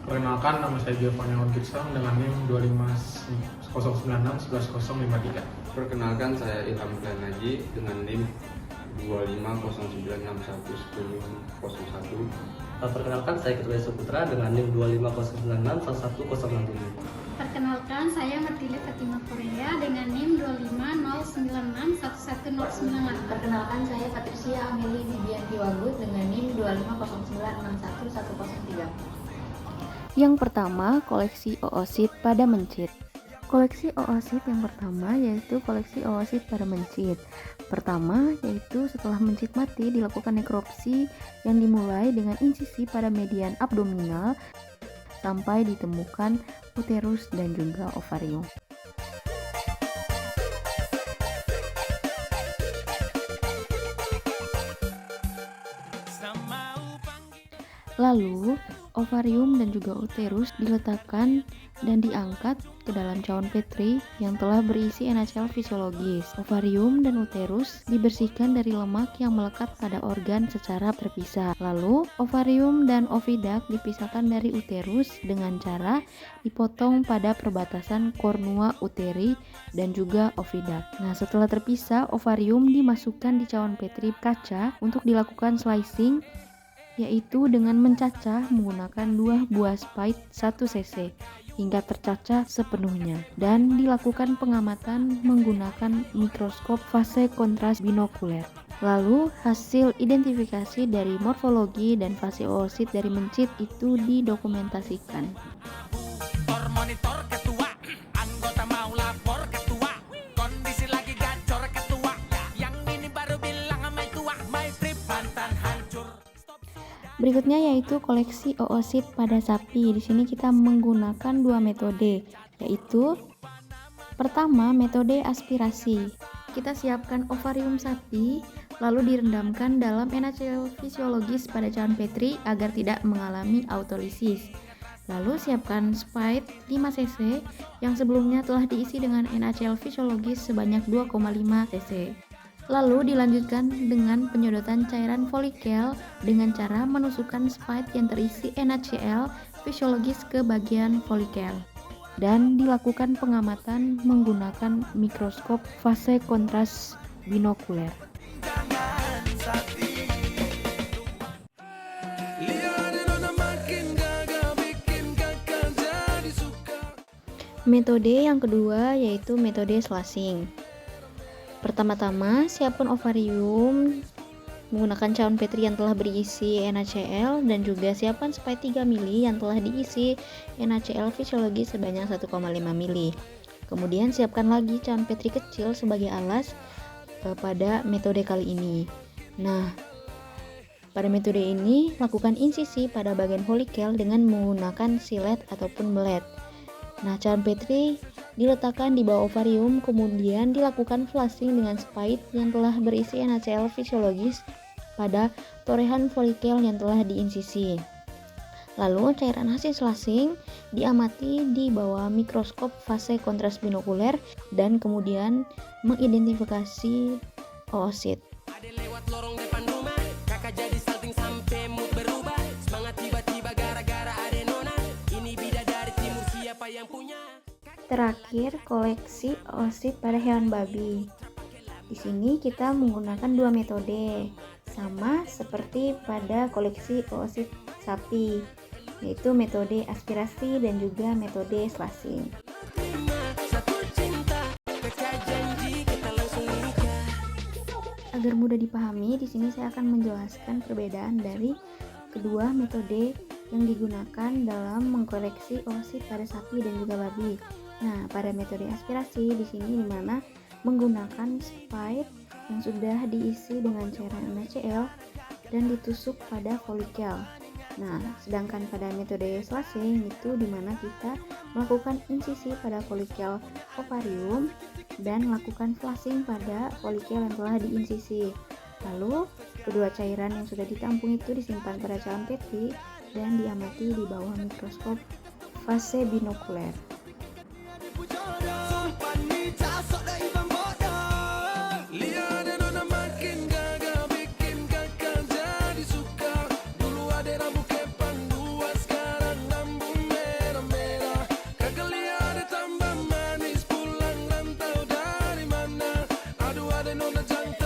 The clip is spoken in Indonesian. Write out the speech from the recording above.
Perkenalkan, nama saya Giovanni Orgitsong dengan NIM 25096111053. Perkenalkan, saya Ilham Ganaji dengan NIM 25096611001. Perkenalkan, saya Ketua Suputra dengan NIM 25096111067. Perkenalkan, saya Martile Fatima Korea dengan NIM 25096111098. Perkenalkan, saya Patricia Amelie Bibianti Wagut dengan NIM 25096111003. Yang pertama, koleksi oosit pada mencit. Koleksi oosit yang pertama yaitu koleksi oosit pada mencit. Pertama yaitu setelah mencit mati dilakukan nekropsi yang dimulai dengan insisi pada median abdominal sampai ditemukan uterus dan juga ovarium. Lalu, ovarium dan juga uterus diletakkan dan diangkat ke dalam cawan Petri yang telah berisi NaCl fisiologis. Ovarium dan uterus dibersihkan dari lemak yang melekat pada organ secara terpisah. Lalu, ovarium dan oviduct dipisahkan dari uterus dengan cara dipotong pada perbatasan kornua uteri dan juga oviduct. Nah, setelah terpisah, ovarium dimasukkan di cawan Petri kaca untuk dilakukan slicing, yaitu dengan mencacah menggunakan 2 buah spike 1 cc hingga tercacah sepenuhnya, dan dilakukan pengamatan menggunakan mikroskop fase kontras binokuler. Lalu hasil identifikasi dari morfologi dan fase oosit dari mencit itu didokumentasikan. Berikutnya yaitu koleksi oosit pada sapi. Di sini kita menggunakan 2 metode, yaitu pertama metode aspirasi. Kita siapkan ovarium sapi lalu direndamkan dalam NaCl fisiologis pada cawan Petri agar tidak mengalami autolisis. Lalu siapkan spike 5 cc yang sebelumnya telah diisi dengan NaCl fisiologis sebanyak 2,5 cc. Lalu dilanjutkan dengan penyedotan cairan folikel dengan cara menusukkan spike yang terisi NaCl fisiologis ke bagian folikel, dan dilakukan pengamatan menggunakan mikroskop fase kontras binokuler. Metode yang kedua yaitu metode slicing. Pertama-tama, siapkan ovarium menggunakan cawan Petri yang telah berisi NaCl dan juga siapkan spike 3 mili yang telah diisi NaCl fisiologis sebanyak 1,5 mili. Kemudian siapkan lagi cawan Petri kecil sebagai alas pada metode kali ini. Nah, pada metode ini lakukan insisi pada bagian folikel dengan menggunakan silet ataupun belet. Nah, cawan Petri diletakkan di bawah ovarium, kemudian dilakukan flushing dengan spike yang telah berisi NaCl fisiologis pada torehan folikel yang telah diinsisi. Lalu cairan hasil flushing diamati di bawah mikroskop fase kontras binokuler dan kemudian mengidentifikasi oosit. Terakhir, koleksi oosit pada hewan babi. Di sini kita menggunakan 2 metode, sama seperti pada koleksi oosit sapi, yaitu metode aspirasi dan juga metode slicing. Agar mudah dipahami, di sini saya akan menjelaskan perbedaan dari kedua metode yang digunakan dalam mengkoleksi oosit pada sapi dan juga babi. Nah, pada metode aspirasi di sini dimana menggunakan spike yang sudah diisi dengan cairan NaCl dan ditusuk pada folikel. Nah, sedangkan pada metode slicing itu dimana kita melakukan insisi pada folikel ovarium dan melakukan flushing pada folikel yang telah diinsisi. Lalu, kedua cairan yang sudah ditampung itu disimpan pada cawan Petri dan diamati di bawah mikroskop fase binokuler. wanna jump